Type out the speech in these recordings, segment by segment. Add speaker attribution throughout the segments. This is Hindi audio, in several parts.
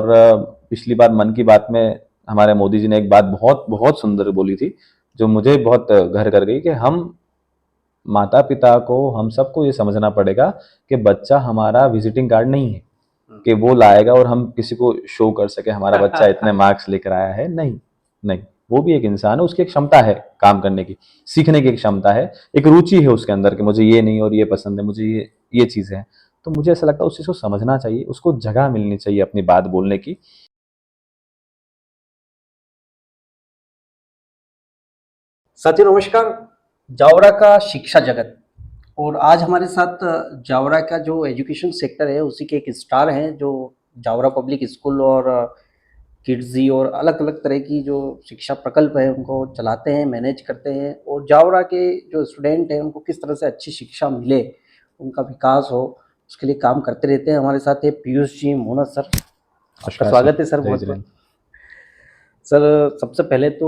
Speaker 1: और पिछली बार मन की बात में हमारे मोदी जी ने एक बात बहुत बहुत सुंदर बोली थी, जो मुझे बहुत घर कर गई, कि हम माता पिता को, हम सबको ये समझना पड़ेगा कि बच्चा हमारा विजिटिंग कार्ड नहीं है कि वो लाएगा और हम किसी को शो कर सके हमारा बच्चा इतने मार्क्स लेकर आया है। नहीं, नहीं, वो भी एक इंसान है, उसकी एक क्षमता है काम करने की, सीखने की एक क्षमता है, एक रुचि है उसके अंदर कि मुझे ये नहीं और ये पसंद है, मुझे ये चीज़ें हैं। तो मुझे ऐसा लगता है उस चीज़ को समझना चाहिए, उसको जगह मिलनी चाहिए अपनी बात बोलने की।
Speaker 2: साथी नमस्कार। जावरा का शिक्षा जगत और आज हमारे साथ जावरा का जो एजुकेशन सेक्टर है उसी के एक स्टार हैं जो जावरा पब्लिक स्कूल और किड्जी और अलग अलग तरह की जो शिक्षा प्रकल्प है उनको चलाते हैं, मैनेज करते हैं और जावरा के जो स्टूडेंट हैं उनको किस तरह से अच्छी शिक्षा मिले, उनका विकास हो, उसके लिए काम करते रहते हैं। हमारे साथ है पीयूष जी मोहन सर। आपका
Speaker 1: नमस्कार सर,
Speaker 2: स्वागत है सर
Speaker 1: जय
Speaker 2: बहुत बहुत।
Speaker 1: जलाल।
Speaker 2: सर सबसे पहले तो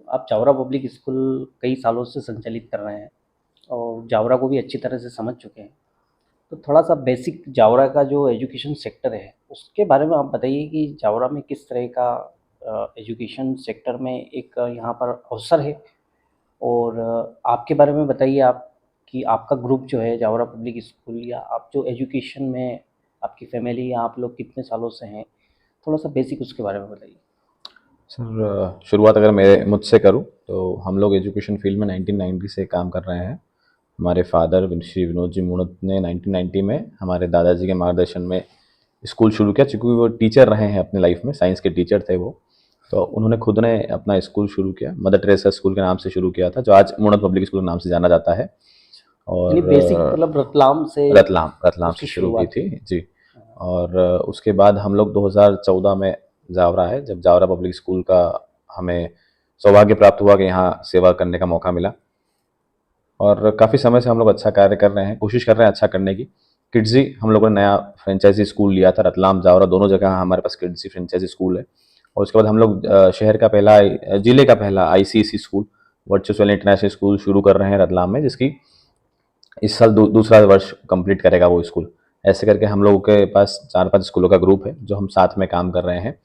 Speaker 2: आप जावरा पब्लिक स्कूल कई सालों से संचालित कर रहे हैं और जावरा को भी अच्छी तरह से समझ चुके हैं। तो थोड़ा सा बेसिक जावरा का जो एजुकेशन सेक्टर है उसके बारे में आप बताइए कि जावरा में किस तरह का एजुकेशन सेक्टर में एक यहाँ पर अवसर है और आपके बारे में बताइए आप कि आपका ग्रुप जो है जावरा पब्लिक स्कूल या आप जो एजुकेशन में आपकी फैमिली या आप लोग कितने सालों से हैं, थोड़ा सा बेसिक उसके बारे में बताइए।
Speaker 1: सर शुरुआत अगर मेरे मुझसे करूं तो हम लोग एजुकेशन फील्ड में 1990 से काम कर रहे हैं। हमारे फादर श्री विनोद जी मूणत ने 1990 में हमारे दादाजी के मार्गदर्शन में स्कूल शुरू किया, चूँकि वो टीचर रहे हैं अपनी लाइफ में, साइंस के टीचर थे वो। तो उन्होंने खुद ने अपना स्कूल शुरू किया, मदर टेरेसा स्कूल के नाम से शुरू किया था, जो आज मूणत पब्लिक स्कूल के नाम से जाना जाता है।
Speaker 2: यानी
Speaker 1: और
Speaker 2: बेसिक मतलब रतलाम से
Speaker 1: रतलाम रतलाम
Speaker 2: उसकी
Speaker 1: से शुरू की
Speaker 2: शुरुआत
Speaker 1: थी
Speaker 2: हुई।
Speaker 1: जी। और उसके बाद हम लोग 2014 में जावरा है, जब जावरा पब्लिक स्कूल का हमें सौभाग्य प्राप्त हुआ कि यहाँ सेवा करने का मौका मिला। और काफ़ी समय से हम लोग अच्छा कार्य कर रहे हैं, कोशिश कर रहे हैं अच्छा करने की। किड्जी हम लोगों ने नया फ्रेंचाइजी स्कूल लिया था, रतलाम जावरा दोनों जगह हमारे पास किड्जी फ्रेंचाइजी स्कूल है। और उसके बाद हम लोग शहर का पहला, जिले का पहला ICSE school, virtual international school शुरू कर रहे हैं रतलाम में, जिसकी इस साल दूसरा वर्ष कंप्लीट करेगा वो स्कूल। ऐसे करके हम लोगों के पास 4-5 स्कूलों का ग्रुप है जो हम साथ में काम कर रहे हैं।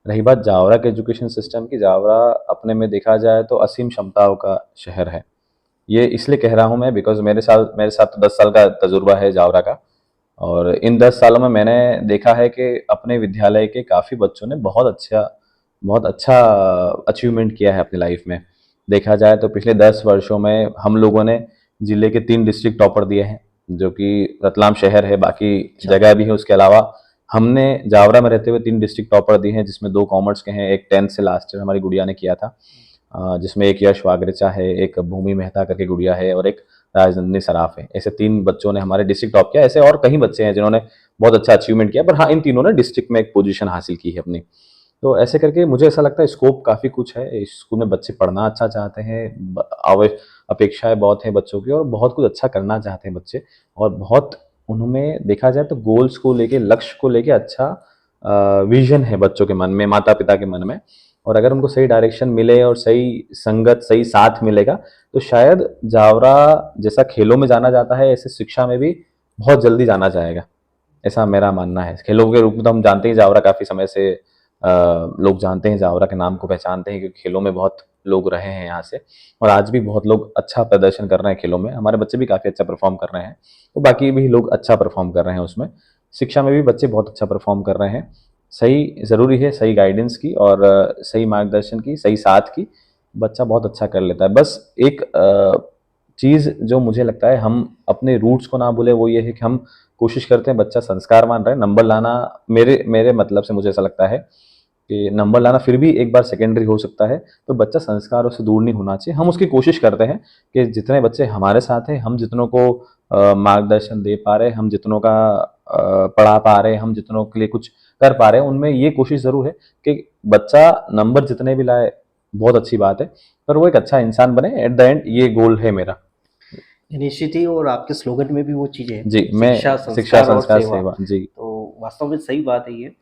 Speaker 1: रही बात जावरा के एजुकेशन सिस्टम की, जावरा अपने में देखा जाए तो असीम क्षमताओं का शहर है। ये इसलिए कह रहा हूँ मैं बिकॉज़ मेरे साथ तो 10 साल का तजुर्बा है जावरा का। और इन 10 सालों में मैंने देखा है कि अपने विद्यालय के काफ़ी बच्चों ने बहुत अच्छा अचीवमेंट किया है अपनी लाइफ में। देखा जाए तो पिछले 10 वर्षों में हम लोगों ने जिले के 3 डिस्ट्रिक्ट टॉपर दिए हैं, जो कि रतलाम शहर है, बाकी
Speaker 2: अच्छा।
Speaker 1: जगह भी है उसके अलावा। हमने जावरा में रहते हुए 3 डिस्ट्रिक्ट टॉपर दिए हैं, जिसमें 2 कॉमर्स के हैं, एक 10th से लास्ट ईयर हमारी गुड़िया ने किया था। जिसमें एक यश वागरेचा है, एक भूमि मेहता करके गुड़िया है और एक राजनंदिनी सराफ है। ऐसे 3 बच्चों ने हमारे डिस्ट्रिक्ट टॉप किया। ऐसे और कई बच्चे हैं जिन्होंने बहुत अच्छा अचीवमेंट किया, पर हाँ, इन तीनों ने डिस्ट्रिक्ट में एक पोजीशन हासिल की है अपनी। तो ऐसे करके मुझे ऐसा लगता है स्कोप काफ़ी कुछ है। इस स्कूल में बच्चे पढ़ना अच्छा चाहते हैं, अपेक्षाएँ बहुत हैं बच्चों की, और बहुत कुछ अच्छा करना चाहते हैं बच्चे। और बहुत उनमें देखा जाए तो गोल्स को लेके, लक्ष्य को लेके अच्छा विज़न है बच्चों के मन में, माता-पिता के मन में। और अगर उनको सही डायरेक्शन मिले और सही संगत, सही साथ मिलेगा, तो शायद जावरा जैसा खेलों में जाना जाता है, ऐसे शिक्षा में भी बहुत जल्दी जाना जाएगा। ऐसा मेरा मानना है। खेलों के रूप में तो हम जानते हैं जावरा काफ़ी समय से, लोग जानते हैं, जावरा के नाम को पहचानते हैं, क्योंकि खेलों में बहुत लोग रहे हैं यहाँ से। और आज भी बहुत लोग अच्छा प्रदर्शन कर रहे हैं खेलों में। हमारे बच्चे भी काफ़ी अच्छा परफ़ॉर्म कर रहे हैं, तो बाकी भी लोग अच्छा परफ़ॉर्म कर रहे हैं उसमें। शिक्षा में भी बच्चे बहुत अच्छा परफ़ॉर्म कर रहे हैं। सही ज़रूरी है, सही गाइडेंस की और सही मार्गदर्शन की, सही साथ की, बच्चा बहुत अच्छा कर लेता है। बस एक चीज़ जो मुझे लगता है हम अपने रूट्स को ना भूलें, वो ये है कि हम कोशिश करते हैं बच्चा संस्कारवान रहे। नंबर लाना, मेरे मेरे मतलब से मुझे ऐसा लगता है कि नंबर लाना फिर भी एक बार सेकेंडरी हो सकता है, तो बच्चा संस्कारों से दूर नहीं होना चाहिए। हम उसकी कोशिश करते हैं कि जितने बच्चे हमारे साथ हैं, हम जितनों को मार्गदर्शन दे पा रहे हैं, हम जितनों का पढ़ा पा रहे हैं, हम जितनों के लिए कुछ कर पा रहे हैं, उनमें ये कोशिश ज़रूर है कि बच्चा नंबर जितने भी लाए, बहुत अच्छी बात है, पर वो एक अच्छा इंसान बने एट द एंड, ये गोल है मेरा।
Speaker 2: निश्चित ही और आपके स्लोगन में भी वो चीज़ें हैं,
Speaker 1: जी,
Speaker 2: शिक्षा,
Speaker 1: मैं शिक्षा,
Speaker 2: संस्कार और
Speaker 1: संस्कार,
Speaker 2: सेवा।
Speaker 1: सेवा। जी।
Speaker 2: तो वास्तव में सही बात है ये।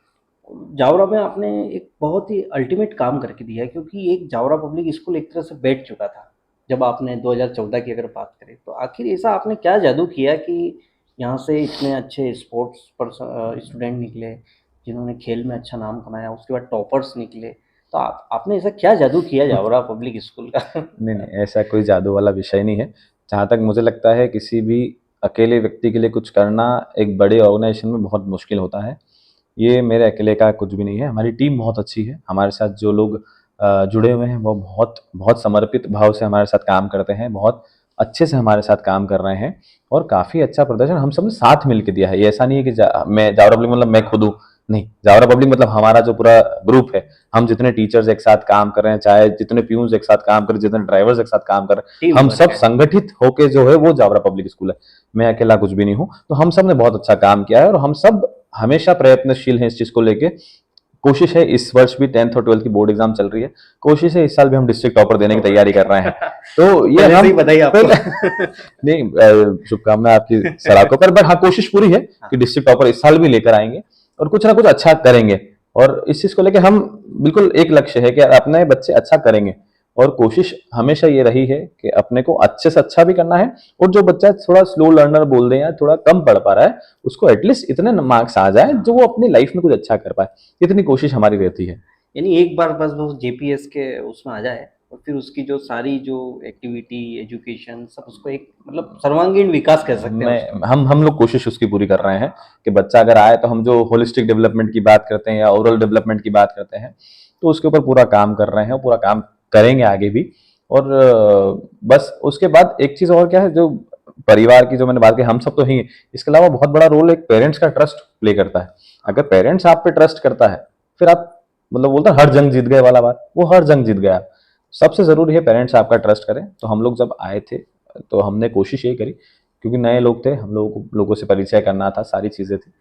Speaker 2: जावरा में आपने एक बहुत ही अल्टीमेट काम करके दिया है क्योंकि एक जावरा पब्लिक स्कूल एक तरह से बैठ चुका था। जब आपने 2014 की अगर बात करें, तो आखिर ऐसा आपने क्या जादू किया कि यहाँ से इतने अच्छे स्पोर्ट्स स्टूडेंट निकले, जिन्होंने खेल में अच्छा नाम कमाया, उसके बाद टॉपर्स निकले। तो आपने ऐसा क्या जादू किया जावरा पब्लिक स्कूल का?
Speaker 1: नहीं नहीं, ऐसा कोई जादू वाला विषय नहीं है। जहाँ तक मुझे लगता है किसी भी अकेले व्यक्ति के लिए कुछ करना एक बड़े ऑर्गेनाइजेशन में बहुत मुश्किल होता है। ये मेरे अकेले का कुछ भी नहीं है, हमारी टीम बहुत अच्छी है। हमारे साथ जो लोग जुड़े हुए हैं वो बहुत बहुत समर्पित भाव से हमारे साथ काम करते हैं, बहुत अच्छे से हमारे साथ काम कर रहे हैं और काफ़ी अच्छा प्रदर्शन हम सब ने साथ मिल के दिया है। ये ऐसा नहीं है कि मैं जावरा पब्लिक मतलब मैं खुद हूँ, नहीं, जावरा पब्लिक मतलब हमारा जो पूरा ग्रुप है, हम जितने टीचर्स एक साथ काम कर रहे हैं, चाहे जितने प्यून्स एक साथ काम कर रहे हैं, जितने ड्राइवर्स एक साथ काम कर रहे हैं,
Speaker 2: टीम
Speaker 1: हम
Speaker 2: वर्क
Speaker 1: सब
Speaker 2: है।
Speaker 1: संगठित होके जो है वो जावरा पब्लिक स्कूल है। मैं अकेला कुछ भी नहीं हूँ। तो हम सब ने बहुत अच्छा काम किया है और हम सब हमेशा प्रयत्नशील हैं इस चीज़ को लेके। कोशिश है, इस वर्ष भी 10th और 12th की बोर्ड एग्जाम चल रही है, कोशिश है इस साल भी हम डिस्ट्रिक्ट टॉपर देने की तैयारी कर रहे हैं। तो ये
Speaker 2: पहले से
Speaker 1: हम
Speaker 2: ही बधाई आपको।
Speaker 1: पहले नहीं, शुभकामनाएं आपकी सलाह पर, बट हाँ कोशिश पूरी है कि
Speaker 2: हाँ,
Speaker 1: डिस्ट्रिक्ट टॉपर इस साल भी लेकर आएंगे और कुछ ना कुछ अच्छा करेंगे। और इस चीज को लेकर हम बिल्कुल एक लक्ष्य है कि अपने बच्चे अच्छा करेंगे और कोशिश हमेशा ये रही है कि अपने को अच्छे से अच्छा भी करना है और जो बच्चा थोड़ा स्लो लर्नर बोल दें या थोड़ा कम पढ़ पा रहा है उसको एटलीस्ट इतने मार्क्स आ जाए जो
Speaker 2: हाँ।
Speaker 1: वो अपनी लाइफ में कुछ अच्छा कर पाए। इतनी कोशिश हमारी रहती है।
Speaker 2: यानी एक बार बस वो जेपीएस के उसमें आ जाए और फिर उसकी जो सारी जो एक्टिविटी, एजुकेशन सब उसको एक मतलब सर्वांगीण विकास कह सकते हैं
Speaker 1: मैं
Speaker 2: उसको।
Speaker 1: हम लोग कोशिश उसकी पूरी कर रहे हैं कि बच्चा अगर आए तो हम जो होलिस्टिक डेवलपमेंट की बात करते हैं या ओवरऑल डेवलपमेंट की बात करते हैं तो उसके ऊपर पूरा काम कर रहे हैं और पूरा काम करेंगे आगे भी। और बस उसके बाद एक चीज और क्या है, जो परिवार की जो मैंने बात की, हम सब तो ही हैं। इसके अलावा बहुत बड़ा रोल एक पेरेंट्स का ट्रस्ट प्ले करता है। अगर पेरेंट्स आप पे ट्रस्ट करता है फिर आप मतलब बोलते हैं हर जंग जीत गए वाला बात, वो हर जंग जीत गया। सबसे जरूरी है पेरेंट्स आपका ट्रस्ट करें। तो हम लोग जब आए थे तो हमने कोशिश यही करी, क्योंकि नए लोग थे, हम लोगों से परिचय करना था, सारी चीज़ें थी।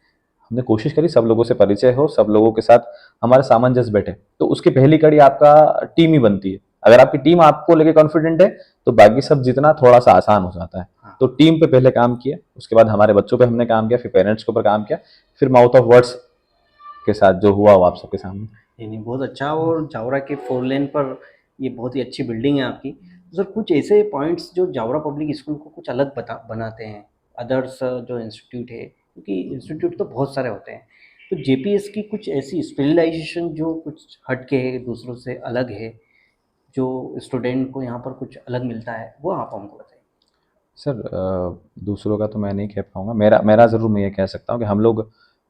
Speaker 1: हमने कोशिश करी सब लोगों से परिचय हो, सब लोगों के साथ हमारा सामंजस्य बैठे। तो उसकी पहली कड़ी आपका टीम ही बनती है। अगर आपकी टीम आपको लेके कॉन्फिडेंट है तो बाकी सब जितना थोड़ा सा आसान हो जाता है।
Speaker 2: हाँ।
Speaker 1: तो टीम पे पहले काम किया, उसके बाद हमारे बच्चों पे हमने काम किया, फिर पेरेंट्स के ऊपर काम किया, फिर माउथ ऑफ वर्ड्स के साथ जो हुआ वो आप सबके सामने।
Speaker 2: नहीं नहीं, बहुत अच्छा। और जावरा के 4 लेन पर ये बहुत ही अच्छी बिल्डिंग है आपकी। तो सर कुछ ऐसे पॉइंट्स जो जावरा पब्लिक स्कूल को कुछ अलग बनाते हैं अदर्स जो इंस्टीट्यूट है, क्योंकि इंस्टीट्यूट तो बहुत सारे होते हैं, तो जेपीएस की कुछ ऐसी स्पेशलाइजेशन जो कुछ हटके है, दूसरों से अलग है, जो स्टूडेंट को यहाँ पर कुछ अलग मिलता है, वो आप हमको बताइए।
Speaker 1: सर दूसरों का तो मैं नहीं कह पाऊँगा, मेरा मेरा ज़रूर मैं ये कह सकता हूँ कि हम लोग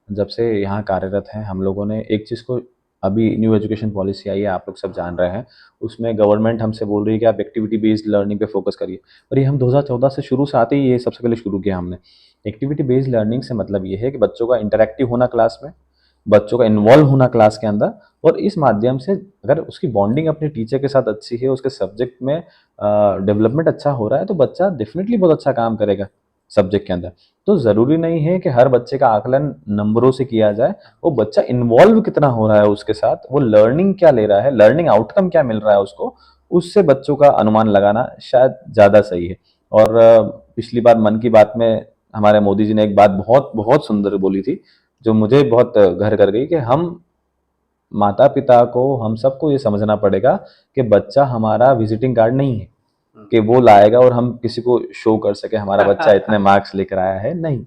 Speaker 1: जब से यहाँ कार्यरत हैं, हम लोगों ने एक चीज़ को, अभी न्यू एजुकेशन पॉलिसी आई है, आप लोग सब जान रहे हैं। उसमें गवर्नमेंट हमसे बोल रही है कि आप एक्टिविटी बेस्ड लर्निंग पे फोकस करिए। और ये हम 2014 से शुरू से आते ही ये सबसे पहले शुरू किया हमने। एक्टिविटी बेस्ड लर्निंग से मतलब ये है कि बच्चों का इंटरैक्टिव होना क्लास में, बच्चों का इन्वॉल्व होना क्लास के अंदर, और इस माध्यम से अगर उसकी बॉन्डिंग अपने टीचर के साथ अच्छी है, उसके सब्जेक्ट में डेवलपमेंट अच्छा हो रहा है, तो बच्चा डेफिनेटली बहुत अच्छा काम करेगा सब्जेक्ट के अंदर। तो ज़रूरी नहीं है कि हर बच्चे का आकलन नंबरों से किया जाए, वो बच्चा इन्वॉल्व कितना हो रहा है उसके साथ, वो लर्निंग क्या ले रहा है, लर्निंग आउटकम क्या मिल रहा है उसको, उससे बच्चों का अनुमान लगाना शायद ज़्यादा सही है। और पिछली बार मन की बात में हमारे मोदी जी ने एक बात बहुत बहुत सुंदर बोली थी, जो मुझे बहुत घर कर गई, कि हम माता पिता को, हम सबको ये समझना पड़ेगा कि बच्चा हमारा विजिटिंग कार्ड नहीं है कि वो लाएगा और हम किसी को शो कर सके हमारा बच्चा इतने मार्क्स लेकर आया है। नहीं,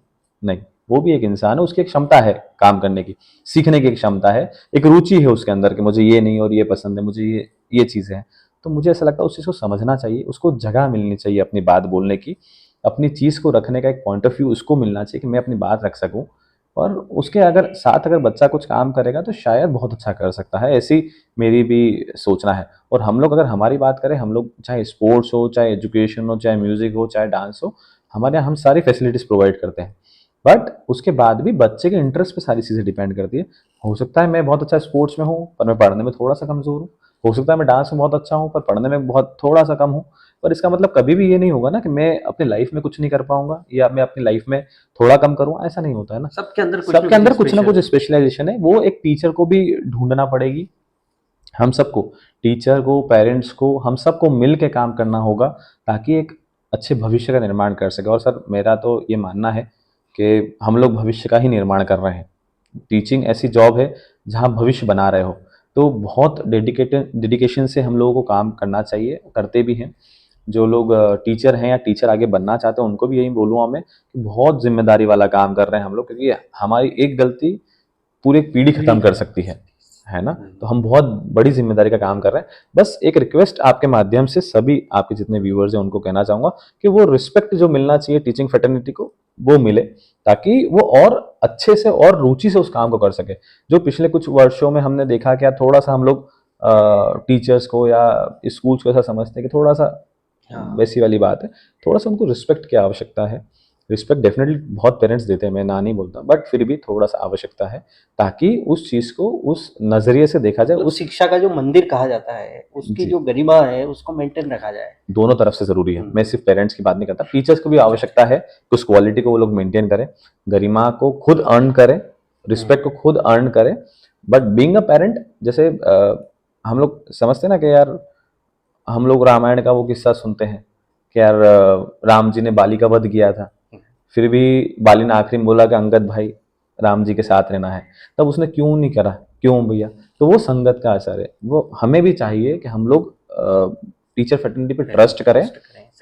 Speaker 1: नहीं, वो भी एक इंसान है, उसकी एक क्षमता है काम करने की, सीखने की एक क्षमता है, एक रुचि है उसके अंदर कि मुझे ये नहीं और ये पसंद है, मुझे ये चीज़ें हैं। तो मुझे ऐसा लगता है उस चीज़ को समझना चाहिए, उसको जगह मिलनी चाहिए अपनी बात बोलने की, अपनी चीज़ को रखने का एक पॉइंट ऑफ व्यू उसको मिलना चाहिए कि मैं अपनी बात रख सकूँ। और उसके अगर साथ अगर बच्चा कुछ काम करेगा तो शायद बहुत अच्छा कर सकता है, ऐसी मेरी भी सोचना है। और हम लोग अगर हमारी बात करें, हम लोग चाहे स्पोर्ट्स हो, चाहे एजुकेशन हो, चाहे म्यूजिक हो, चाहे डांस हो, हमारे यहाँ हम सारी फैसिलिटीज प्रोवाइड करते हैं। बट उसके बाद भी बच्चे के इंटरेस्ट पे सारी चीज़ें डिपेंड करती है। हो सकता है मैं बहुत अच्छा स्पोर्ट्स में हूँ पर मैं पढ़ने में थोड़ा सा कमज़ोर हूँ, हो सकता है मैं डांस में बहुत अच्छा हूँ पर पढ़ने में बहुत थोड़ा सा कम हूँ। पर इसका मतलब कभी भी ये नहीं होगा ना कि मैं अपनी लाइफ में कुछ नहीं कर पाऊंगा या मैं अपनी लाइफ में थोड़ा कम करूँ, ऐसा नहीं होता है ना।
Speaker 2: सबके अंदर कुछ ना
Speaker 1: सबके
Speaker 2: कुछ
Speaker 1: अंदर कुछ ना
Speaker 2: स्पेशल
Speaker 1: कुछ
Speaker 2: है।
Speaker 1: स्पेशलाइजेशन है, वो एक टीचर को भी ढूंढना पड़ेगी। हम सबको, टीचर को, पेरेंट्स को, हम सबको मिल के काम करना होगा ताकि एक अच्छे भविष्य का निर्माण कर सके। और सर मेरा तो ये मानना है कि हम लोग भविष्य का ही निर्माण कर रहे हैं। टीचिंग ऐसी जॉब है जहाँ भविष्य बना रहे हो, तो बहुत डेडिकेशन से हम लोगों को काम करना चाहिए, करते भी हैं। जो लोग टीचर हैं या टीचर आगे बनना चाहते हैं उनको भी यही बोलूँगा मैं कि बहुत जिम्मेदारी वाला काम कर रहे हैं हम लोग, क्योंकि हमारी एक गलती पूरी एक पीढ़ी खत्म कर सकती है ना। तो हम बहुत बड़ी जिम्मेदारी का काम कर रहे हैं। बस एक रिक्वेस्ट आपके माध्यम से सभी आपके जितने व्यूअर्स हैं उनको कहना चाहूंगा कि वो रिस्पेक्ट जो मिलना चाहिए टीचिंग फ्रेटर्निटी को वो मिले, ताकि वो और अच्छे से और रुचि से उस काम को कर सके। जो पिछले कुछ वर्षों में हमने देखा कि यार थोड़ा सा हम लोग टीचर्स को या स्कूल्स को ऐसा समझते हैं कि थोड़ा सा
Speaker 2: हाँ
Speaker 1: वैसी वाली बात है, थोड़ा सा उनको रिस्पेक्ट की आवश्यकता है। रिस्पेक्ट डेफिनेटली बहुत पेरेंट्स देते हैं, मैं ना नहीं बोलता, बट फिर भी थोड़ा सा आवश्यकता है, ताकि उस चीज़ को उस नज़रिए से देखा जाए।
Speaker 2: मतलब
Speaker 1: उस
Speaker 2: शिक्षा का जो मंदिर कहा जाता है उसकी
Speaker 1: जी,
Speaker 2: जो गरिमा है उसको मेंटेन रखा जाए।
Speaker 1: दोनों तरफ से ज़रूरी है। मैं सिर्फ पेरेंट्स की बात नहीं करता, टीचर्स को भी आवश्यकता है कि उस क्वालिटी को वो लोग मेंटेन करें, गरिमा को खुद अर्न करें, रिस्पेक्ट को खुद अर्न करें। बट बीइंग अ पेरेंट, जैसे हम लोग समझते हैं ना कि यार हम लोग रामायण का वो किस्सा सुनते हैं कि यार राम जी ने बाली का वध किया था, फिर भी बाली ने आखिरी में बोला कि अंगद भाई राम जी के साथ रहना है, तब उसने क्यों नहीं करा, क्यों भैया? तो वो संगत का असर है। वो हमें भी चाहिए कि हम लोग टीचर फ्रेटर्निटी पे ट्रस्ट करें,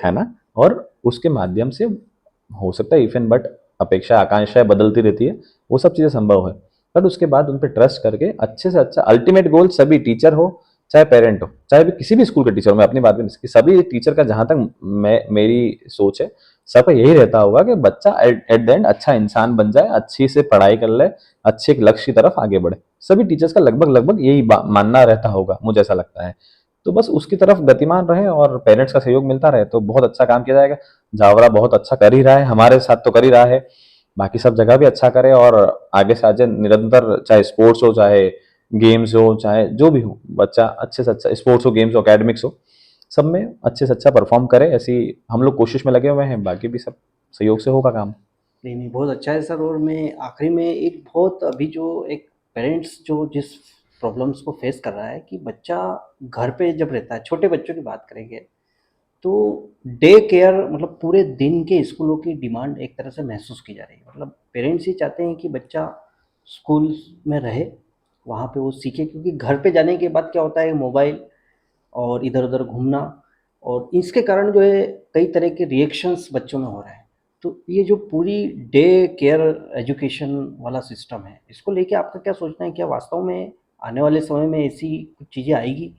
Speaker 1: है ना। और उसके माध्यम से हो सकता है इफ एंड बट अपेक्षा आकांक्षाएं बदलती रहती है, वो सब चीज़ें संभव है। बट उसके बाद उन पर ट्रस्ट करके अच्छे से अच्छा अल्टीमेट गोल, सभी टीचर हो चाहे पेरेंट हो, चाहे भी किसी भी स्कूल के टीचर हो, मैं अपनी बात भी नहीं, कि सभी टीचर का जहां तक मैं मेरी सोच है, सबका यही रहता होगा कि बच्चा एट द एंड अच्छा इंसान बन जाए, अच्छी से पढ़ाई कर ले, अच्छे एक लक्ष्य की तरफ आगे बढ़े। सभी टीचर्स का लगभग लगभग यही मानना रहता होगा, मुझे ऐसा लगता है। तो बस उसकी तरफ गतिमान रहे और पेरेंट्स का सहयोग मिलता रहे तो बहुत अच्छा काम किया जाएगा। जावरा बहुत अच्छा कर ही रहा है, हमारे साथ तो कर ही रहा है, बाकी सब जगह भी अच्छा करे और आगे से आगे निरंतर, चाहे स्पोर्ट्स हो, चाहे गेम्स हो, चाहे जो भी हो, बच्चा अच्छे से अच्छा, स्पोर्ट्स हो, गेम्स हो, एकेडमिक्स हो, सब में अच्छे से अच्छा परफॉर्म करे। ऐसी हम लोग कोशिश में लगे हुए हैं, बाकी भी सब सहयोग से होगा काम।
Speaker 2: नहीं नहीं, बहुत अच्छा है सर। और मैं आखिरी में एक बहुत अभी जो एक पेरेंट्स जो जिस प्रॉब्लम्स को फेस कर रहा है कि बच्चा घर पे जब रहता है, छोटे बच्चों की बात करेंगे तो डे केयर मतलब पूरे दिन के स्कूलों की डिमांड एक तरह से महसूस की जा रही है। मतलब पेरेंट्स ही चाहते हैं कि बच्चा स्कूल में रहे, वहाँ पे वो सीखे, क्योंकि घर पे जाने के बाद क्या होता है, मोबाइल और इधर-उधर घूमना, और इसके कारण जो है कई तरह के रिएक्शंस बच्चों में हो रहे हैं। तो ये जो पूरी डे केयर एजुकेशन वाला सिस्टम है, इसको लेके आपका क्या सोचना है? क्या वास्तव में आने वाले समय में ऐसी कुछ चीज़ें आएगी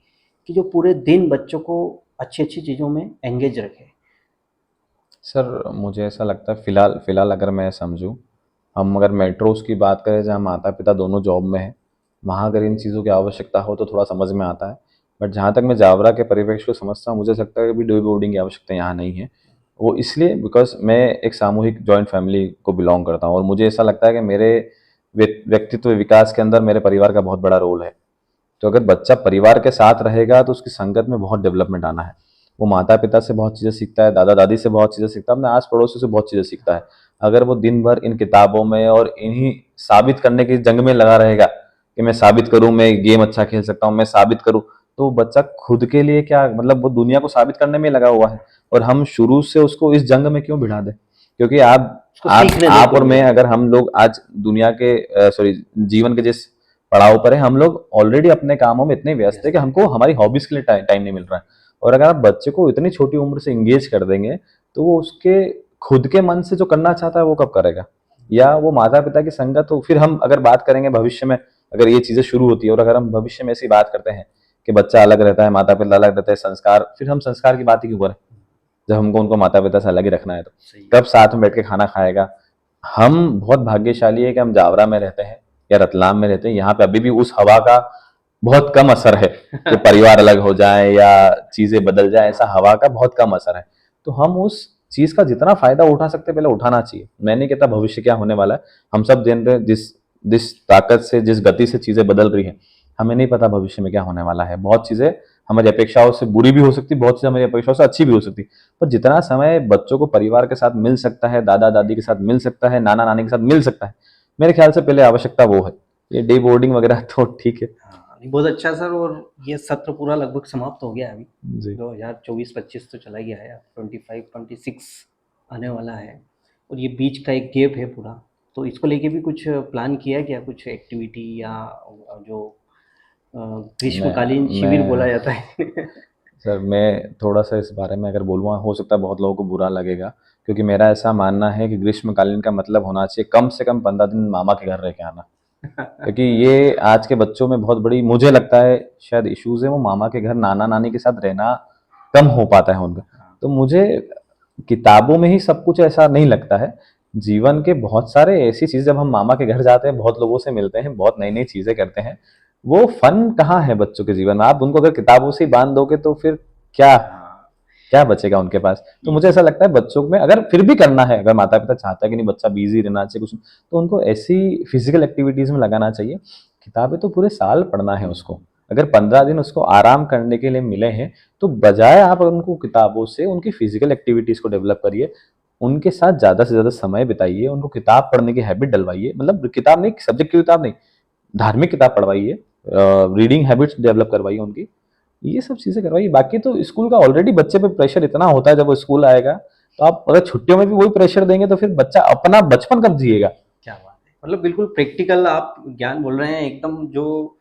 Speaker 2: कि जो पूरे दिन बच्चों को अच्छी-अच्छी चीज़ों में एंगेज रखे?
Speaker 1: सर मुझे ऐसा लगता है, फिलहाल फिलहाल अगर मैं समझूं, हम अगर मेट्रोस की बात करें जहाँ माता पिता दोनों जॉब में हैं, वहाँ अगर इन चीज़ों की आवश्यकता हो तो थोड़ा समझ में आता है। बट जहाँ तक मैं जावरा के परिप्रेक्ष्य को समझता हूँ, मुझे लगता है कि अभी डे बोर्डिंग की आवश्यकता यहाँ नहीं है। वो इसलिए बिकॉज मैं एक सामूहिक जॉइंट फैमिली को बिलोंग करता हूँ और मुझे ऐसा लगता है कि मेरे व्यक्तित्व विकास के अंदर मेरे परिवार का बहुत बड़ा रोल है। तो अगर बच्चा परिवार के साथ रहेगा तो उसकी संगत में बहुत डेवलपमेंट आना है। वो माता पिता से बहुत चीज़ें सीखता है, दादा दादी से बहुत चीज़ें सीखता है, अपने आस पड़ोसी से बहुत चीज़ें सीखता है। अगर वो दिन भर इन किताबों में और इन्हीं साबित करने की जंग में लगा रहेगा कि मैं साबित करूं, मैं गेम अच्छा खेल सकता हूं, मैं साबित करूं, तो वो बच्चा खुद के लिए क्या, मतलब वो दुनिया को साबित करने में लगा हुआ है। और हम शुरू से उसको इस जंग में क्यों भिड़ा दें? क्योंकि आप
Speaker 2: उसको
Speaker 1: आप
Speaker 2: सीखने दें
Speaker 1: आप और
Speaker 2: खुद
Speaker 1: मैं,
Speaker 2: में।
Speaker 1: अगर हम लोग आज दुनिया के सॉरी जीवन के जिस पड़ाव पर है, हम लोग ऑलरेडी अपने कामों में इतने व्यस्त है कि हमको हमारी हॉबीज के लिए टाइम नहीं मिल रहा है। और अगर आप बच्चे को इतनी छोटी उम्र से इंगेज कर देंगे तो वो उसके खुद के मन से जो करना चाहता है वो कब करेगा? या वो माता पिता की संगत हो, फिर हम अगर बात करेंगे भविष्य में, अगर ये चीजें शुरू होती है और अगर हम भविष्य में ऐसी बात करते हैं कि बच्चा अलग रहता है, माता पिता अलग रहते हैं, संस्कार, फिर हम संस्कार की बात ही क्यों करें जब हमको उनको माता पिता से अलग ही रखना है? तो
Speaker 2: सही
Speaker 1: कब साथ में बैठ के खाना खाएगा? हम बहुत भाग्यशाली है कि हम जावरा में रहते हैं या रतलाम में रहते हैं, यहाँ पे अभी भी उस हवा का बहुत कम असर है कि
Speaker 2: है।
Speaker 1: परिवार अलग हो जाए या चीजें बदल जाए, ऐसा हवा का बहुत कम असर है। तो हम उस चीज का जितना फायदा उठा सकते हैं पहले उठाना चाहिए। मैं नहीं कहता भविष्य क्या होने वाला है, हम सब जान रहे हैं जिस जिस ताकत से, जिस गति से चीजें बदल रही हैं, हमें नहीं पता भविष्य में क्या होने वाला है। बहुत चीजें हमारी अपेक्षाओं से बुरी भी हो सकती, बहुत चीजें हमारी अपेक्षाओं से अच्छी भी हो सकती। पर जितना समय बच्चों को परिवार के साथ मिल सकता है, दादा दादी के साथ मिल सकता है, नाना नानी के साथ मिल सकता है, मेरे ख्याल से पहले आवश्यकता वो है। ये डे बोर्डिंग वगैरह तो ठीक है।
Speaker 2: हाँ, नहीं, बहुत अच्छा सर। और ये सत्र पूरा लगभग समाप्त हो गया है अभी।
Speaker 1: जी।
Speaker 2: 2024-25 तो चला गया है, अब 25-26 आने वाला है। और ये बीच का एक गैप है पूरा, तो इसको लेके भी कुछ प्लान किया है क्या? कुछ एक्टिविटी या जो
Speaker 1: मैं
Speaker 2: ग्रीष्मकालीन शिविर बोला
Speaker 1: मैं
Speaker 2: जाता है।
Speaker 1: सर मैं थोड़ा सा इस बारे में अगर बोलूँ, हो सकता है बहुत लोगों को बुरा लगेगा, क्योंकि मेरा ऐसा मानना है कि ग्रीष्मकालीन का मतलब होना चाहिए कम से कम 15 दिन मामा के घर रह के आना। क्योंकि ये आज के बच्चों में बहुत बड़ी, मुझे लगता है शायद इश्यूज है, वो मामा के घर नाना नानी के साथ रहना कम हो पाता है उनका। तो मुझे किताबों में ही सब कुछ ऐसा नहीं लगता है। जीवन के बहुत सारे ऐसी चीजें, जब हम मामा के घर जाते हैं, बहुत लोगों से मिलते हैं, बहुत नई नई चीजें करते हैं, वो फन कहाँ है बच्चों के जीवन में? आप उनको अगर किताबों से ही बांध दोगे तो फिर क्या क्या बचेगा उनके पास? तो मुझे ऐसा लगता है बच्चों में अगर फिर भी करना है, अगर माता पिता चाहता है कि नहीं बच्चा बिजी रहना चाहिए कुछ, तो उनको ऐसी फिजिकल एक्टिविटीज में लगाना चाहिए। किताबें तो पूरे साल पढ़ना है उसको। अगर 15 दिन उसको आराम करने के लिए मिले हैं, तो बजाय आप उनको किताबों से उनकी फिजिकल एक्टिविटीज को डेवलप करिए, उनके साथ ज्यादा से ज्यादा समय बिताइए, उनको किताब पढ़ने की हैबिट डलवाइए। मतलब किताब नहीं, सब्जेक्ट की किताब नहीं, धार्मिक किताब पढ़वाइए, रीडिंग हैबिट्स डेवलप करवाइए उनकी, ये सब चीजें करवाइए। बाकी तो स्कूल का ऑलरेडी बच्चे पे प्रेशर इतना होता है, जब वो स्कूल आएगा तो आप अगर छुट्टियों में भी वही प्रेशर देंगे तो फिर बच्चा अपना बचपन कब जिएगा?
Speaker 2: क्या बात है, मतलब बिल्कुल प्रैक्टिकल आप ज्ञान बोल रहे हैं, एकदम जो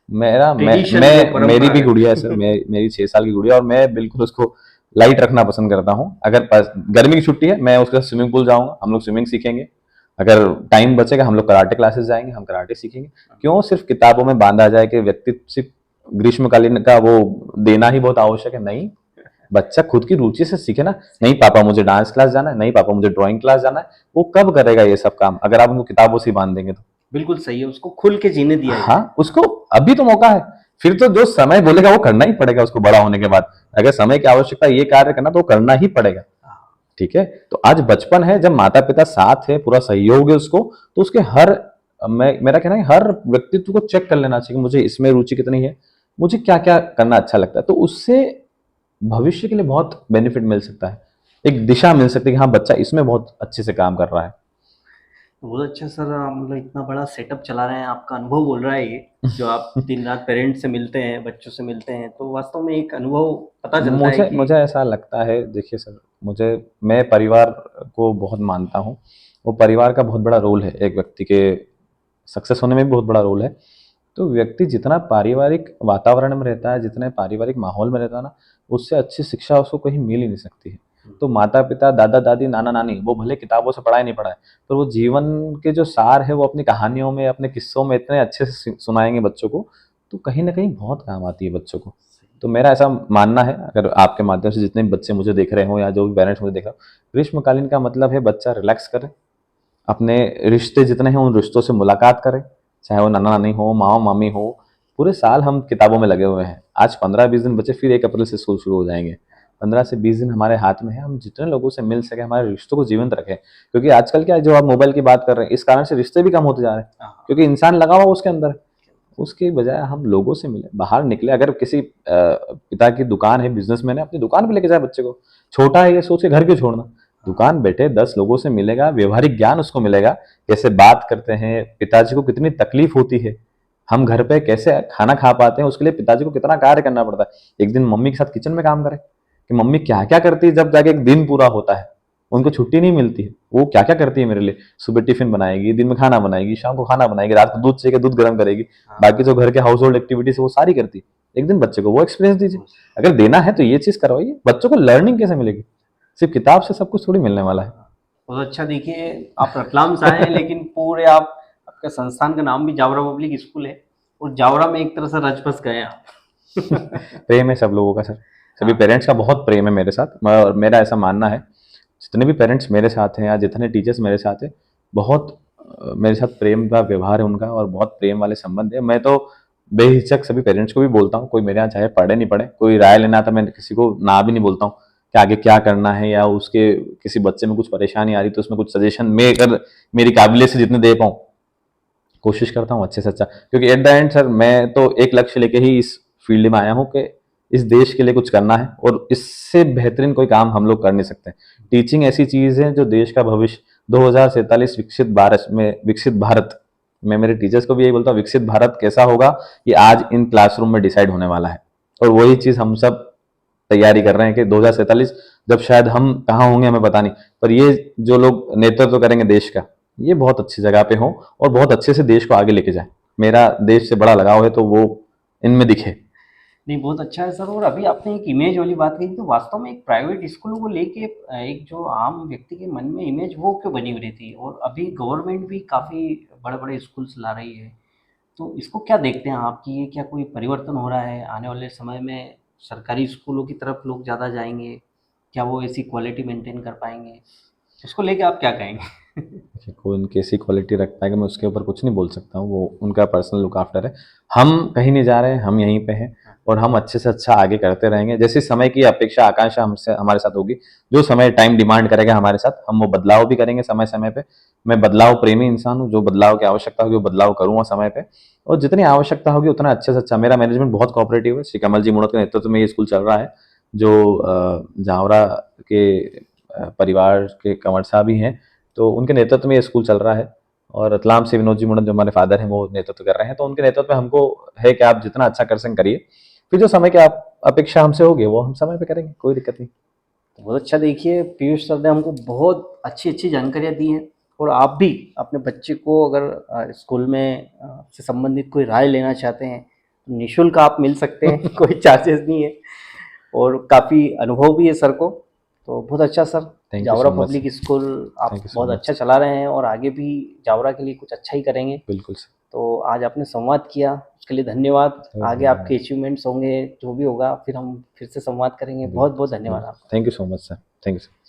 Speaker 1: मेरा
Speaker 2: ट्रेडिशन जो
Speaker 1: मेरी भी
Speaker 2: परंपरागत।
Speaker 1: गुड़िया है सर, मेरी 6 साल की गुड़िया, और मैं बिल्कुल उसको लाइट रखना पसंद करता हूँ। अगर गर्मी की छुट्टी है, मैं उसके साथ स्विमिंग पूल जाऊंगा, हम लोग स्विमिंग सीखेंगे। अगर टाइम बचेगा, हम लोग कराटे क्लासेस जाएंगे, हम कराटे सीखेंगे। क्यों सिर्फ किताबों में बांधा जाए कि व्यक्ति सिर्फ ग्रीष्मकालीन का वो देना ही बहुत आवश्यक है? नहीं, बच्चा खुद की रुचि से सीखे ना। नहीं पापा मुझे डांस क्लास जाना है, नहीं पापा मुझे ड्राइंग क्लास जाना है, वो कब करेगा ये सब काम अगर आप उनको किताबों से ही बांध देंगे तो?
Speaker 2: बिल्कुल सही है, उसको खुल के जीने दिया
Speaker 1: हाँ,
Speaker 2: जाए।
Speaker 1: उसको अभी तो मौका है। फिर तो जो समय बोलेगा वो करना ही पड़ेगा उसको, बड़ा होने के बाद। अगर समय की आवश्यकता है ये कार्य करना, तो वो करना ही पड़ेगा। ठीक है, तो आज बचपन है, जब माता पिता साथ है, पूरा सहयोग है उसको, तो उसके हर, मेरा कहना है हर व्यक्तित्व को चेक कर लेना चाहिए, मुझे इसमें रुचि कितनी है, मुझे क्या क्या करना अच्छा लगता है। तो उससे भविष्य के लिए बहुत बेनिफिट मिल सकता है, एक दिशा मिल सकती है कि हाँ बच्चा इसमें बहुत अच्छे से काम कर रहा है।
Speaker 2: बहुत अच्छा सर, आप मतलब इतना बड़ा सेटअप चला रहे हैं, आपका अनुभव बोल रहा है ये, जो आप दिन रात पेरेंट्स से मिलते हैं, बच्चों से मिलते हैं, तो वास्तव में एक अनुभव पता चलता है
Speaker 1: मुझे
Speaker 2: कि
Speaker 1: मुझे ऐसा लगता है, देखिए सर, मुझे, मैं परिवार को बहुत मानता हूँ। वो परिवार का बहुत बड़ा रोल है, एक व्यक्ति के सक्सेस होने में भी बहुत बड़ा रोल है। तो व्यक्ति जितना पारिवारिक वातावरण में रहता है, जितने पारिवारिक माहौल में रहता है ना, उससे अच्छी शिक्षा उसको कहीं मिल ही नहीं सकती है। तो माता पिता, दादा दादी, नाना नानी, वो भले किताबों से पढ़ाए नहीं पढ़ाए, पर वो जीवन के जो सार है वो अपनी कहानियों में, अपने किस्सों में इतने अच्छे से सुनाएंगे बच्चों को, तो कहीं ना कहीं बहुत काम आती है बच्चों को। तो मेरा ऐसा मानना है, अगर आपके माध्यम से जितने भी बच्चे मुझे देख रहे हो या जो भी पेरेंट्स मुझे देख रहे हो, ग्रीष्मकालीन का मतलब है बच्चा रिलैक्स करे, अपने रिश्ते जितने हैं उन रिश्तों से मुलाकात करें, चाहे वो नाना नानी हो, मामा मामी हो। पूरे साल हम किताबों में लगे हुए हैं, आज 15-20 दिन बचे, फिर 1 अप्रैल से स्कूल शुरू हो जाएंगे। 15 से 20 दिन हमारे हाथ में है, हम जितने लोगों से मिल सके हमारे रिश्तों को जीवंत रखें। क्योंकि आजकल क्या है, जो आप मोबाइल की बात कर रहे हैं, इस कारण से रिश्ते भी कम होते जा रहे हैं, क्योंकि इंसान लगा हुआ उसके अंदर। उसके बजाय हम लोगों से मिले, बाहर निकले। अगर किसी पिता की दुकान है, बिजनेसमैन है, अपनी दुकान पे लेके जाए बच्चे को, छोटा है ये सोच के घर क्यों छोड़ना? दुकान बैठे 10 लोगों से मिलेगा, व्यवहारिक ज्ञान उसको मिलेगा, कैसे बात करते हैं, पिताजी को कितनी तकलीफ होती है, हम घर पे कैसे खाना खा पाते हैं, उसके लिए पिताजी को कितना कार्य करना पड़ता है। एक दिन मम्मी के साथ किचन में काम करें कि मम्मी क्या क्या करती है, जब जाके एक दिन पूरा होता है, उनको छुट्टी नहीं मिलती है, वो क्या क्या करती है मेरे लिए। सुबह टिफिन बनाएगी, दिन में खाना बनाएगी, शाम को खाना बनाएगी, रात को दूध चाहिए दूध गर्म करेगी, बाकी जो घर के हाउस होल्ड एक्टिविटीज है वो सारी करती है। एक दिन बच्चे को वो एक्सपीरियंस दीजिए। अगर देना है तो ये चीज करवाइए, बच्चों को लर्निंग कैसे मिलेगी? सिर्फ किताब से सब कुछ थोड़ी मिलने वाला है।
Speaker 2: बहुत अच्छा। देखिए, आप रतलाम से आए हैं, लेकिन पूरे आप, आपका संस्थान का नाम भी जावरा पब्लिक स्कूल है, और जावरा में एक तरह से रच बस गए आप।
Speaker 1: प्रेम है सब लोगों का सर, सभी
Speaker 2: हाँ,
Speaker 1: पेरेंट्स का बहुत प्रेम है मेरे साथ। और मेरा ऐसा मानना है, जितने भी पेरेंट्स मेरे साथ हैं या जितने टीचर्स मेरे साथ हैं, बहुत मेरे साथ प्रेम का व्यवहार है उनका, और बहुत प्रेम वाले संबंध है। मैं तो बेहिचक सभी पेरेंट्स को भी बोलता हूँ, कोई मेरे यहाँ चाहे पढ़े नहीं पढ़े, कोई राय लेना था, मैं किसी को ना भी नहीं बोलता हूँ कि आगे क्या करना है, या उसके किसी बच्चे में कुछ परेशानी आ रही तो उसमें कुछ सजेशन मैं अगर मेरी काबिलियत से जितने दे पाऊँ, कोशिश करता हूँ अच्छे से अच्छा। क्योंकि एट द एंड सर, मैं तो एक लक्ष्य लेके ही इस फील्ड में आया हूँ कि इस देश के लिए कुछ करना है, और इससे बेहतरीन कोई काम हम लोग कर नहीं सकते। टीचिंग ऐसी चीज है जो देश का भविष्य, 2047 विकसित भारत, मैं मेरे टीचर्स को भी यही बोलता हूँ, विकसित भारत कैसा होगा ये आज इन क्लासरूम में डिसाइड होने वाला है। और वही चीज हम सब तैयारी कर रहे हैं कि 2047 जब शायद हम कहाँ होंगे हमें पता नहीं, पर ये जो लोग नेतृत्व करेंगे देश का, ये बहुत अच्छी जगह पे हो और बहुत अच्छे से देश को आगे लेके जाए। मेरा देश से बड़ा लगाव है तो वो इनमें दिखे।
Speaker 2: नहीं, बहुत अच्छा है सर। और अभी आपने एक इमेज वाली बात कही, तो वास्तव में एक प्राइवेट स्कूलों को लेके एक जो आम व्यक्ति के मन में इमेज वो क्यों बनी हुई रहती है, और अभी गवर्नमेंट भी काफ़ी बड़े-बड़े स्कूल्स ला रही है। तो इसको क्या देखते हैं आप, कि ये क्या कोई परिवर्तन हो रहा है आने वाले समय में? सरकारी स्कूलों की तरफ लोग ज़्यादा जाएँगे? क्या वो ऐसी क्वालिटी मेंटेन कर पाएँगे? उसको लेके आप क्या कहेंगे?
Speaker 1: देखिए, कोई उनकी ऐसी क्वालिटी रख पाएगा, मैं उसके ऊपर कुछ नहीं बोल सकता हूँ, वो उनका पर्सनल लुक आफ्टर है। हम कहीं नहीं जा रहे हैं, हम यहीं पे हैं और हम अच्छे से अच्छा आगे करते रहेंगे। जैसे समय की अपेक्षा, आकांक्षा हमसे हमारे साथ होगी, जो समय टाइम डिमांड करेगा हमारे साथ, हम वो बदलाव भी करेंगे समय-समय पे। मैं बदलाव प्रेमी इंसान हूँ, जो बदलाव की आवश्यकता होगी, वो बदलाव करूँगा समय पे और जितनी आवश्यकता होगी उतना अच्छे से अच्छा। मेरा मैनेजमेंट बहुत कोऑपरेटिव है, श्री कमल जी मुड़त के नेतृत्व में ये स्कूल चल रहा है, जो जावरा के परिवार के कंवर साहब ही हैं, तो उनके नेतृत्व में ये स्कूल चल रहा है और रतलाम से विनोद जी मुंडन जो हमारे फादर हैं वो नेतृत्व कर रहे हैं, तो उनके नेतृत्व में हमको है कि आप जितना अच्छा कर सकें करिए, फिर जो समय की आप अपेक्षा हमसे होगी वो हम समय पे करेंगे, कोई दिक्कत नहीं।
Speaker 2: तो बहुत अच्छा। देखिए, पीयूष सर ने हमको बहुत अच्छी-अच्छी जानकारियाँ दी हैं, और आप भी अपने बच्चे को अगर स्कूल में से संबंधित कोई राय लेना चाहते हैं, तो निःशुल्क आप मिल सकते हैं, कोई चार्जेस नहीं है, और काफ़ी अनुभव भी है सर को। तो बहुत अच्छा sir.
Speaker 1: Thank you
Speaker 2: Jaora
Speaker 1: so much
Speaker 2: public
Speaker 1: sir.
Speaker 2: School आप
Speaker 1: थैंक यू सो
Speaker 2: बहुत
Speaker 1: मच
Speaker 2: अच्छा
Speaker 1: सर।
Speaker 2: चला रहे हैं, और आगे भी जावरा के लिए कुछ अच्छा ही करेंगे।
Speaker 1: बिल्कुल सर।
Speaker 2: तो आज आपने संवाद किया, उसके लिए धन्यवाद।
Speaker 1: बहुत
Speaker 2: आगे आपके
Speaker 1: धन्यवाद।
Speaker 2: अचीवमेंट्स होंगे, जो भी होगा फिर हम फिर से संवाद करेंगे।
Speaker 1: बिल्कुल
Speaker 2: बहुत-बहुत
Speaker 1: सर,
Speaker 2: धन्यवाद
Speaker 1: बिल्कुल।
Speaker 2: आपका।
Speaker 1: Thank you so much sir. Thank you sir.